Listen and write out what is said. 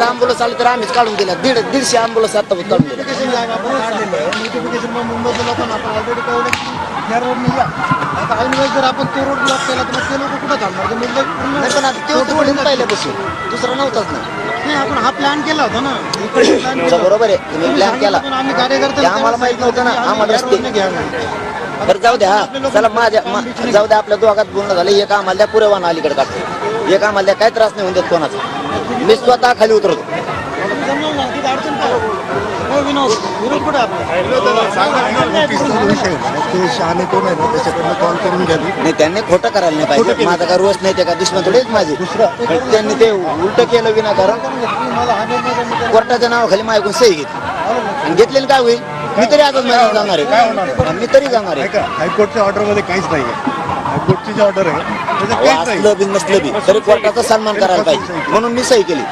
Ambulance आले तर आम्हीच काढून दिल्या 150 अँब्युलन्स आता काढून दिल्या. मुंबईच्या लोकांना आपण ऑलरेडी कळलं या रोडने या. आता ऐनवेळेस जर आपण तो रोड ब्लॉक केला तर मग ते लोक कुठं थांबणार? ते मुंबई पूर्ण नाही पण आता तो रोड पहिल्यापासून दुसरा नव्हताच ना. नाही, आपण हा प्लॅन केला होता ना. तुमचं बरोबर आहे, तुम्ही प्लॅन केला आम्ही कार्यकर्ते ते आम्हाला माहित नव्हतं ना. आम्हाला रस्ते बरं जाऊ द्या. चला जाऊ द्या, आपल्या दोघात बोलणं झालं. एक आम्हाला द्या पुरेवाना अलीकडे काढतो, एक आम्हाला द्या, काय त्रास नाही होऊन देत कोणाचा. मी स्वतः खाली उतरतो. अडचण काय विनोद विरोध कुठे ते शहाणे कोण आहे ना त्याच्याकडनं कॉल करून घ्यावी. नाही, त्यांनी खोटं करायला नाही पाहिजे. माझा का रोष नाही, ते का दुश्मन थोडेच माझे. त्यांनी ते उलट केलं विनाकारण. कोर्टाच्या नावाखाली माझ्याकडून सही घेतली, घेतलेली काय होईल? मी तरी आजच मैदान जाणार आहे, मी तरी जाणार आहे. हायकोर्टच्या ऑर्डर मध्ये काहीच नाही आहे. हायकोर्टची जी ऑर्डर आहे त्याचं काहीच नाही. असलं बी नसलं बी तरी कोर्टाचा सन्मान करायला पाहिजे, म्हणून मी सही केली.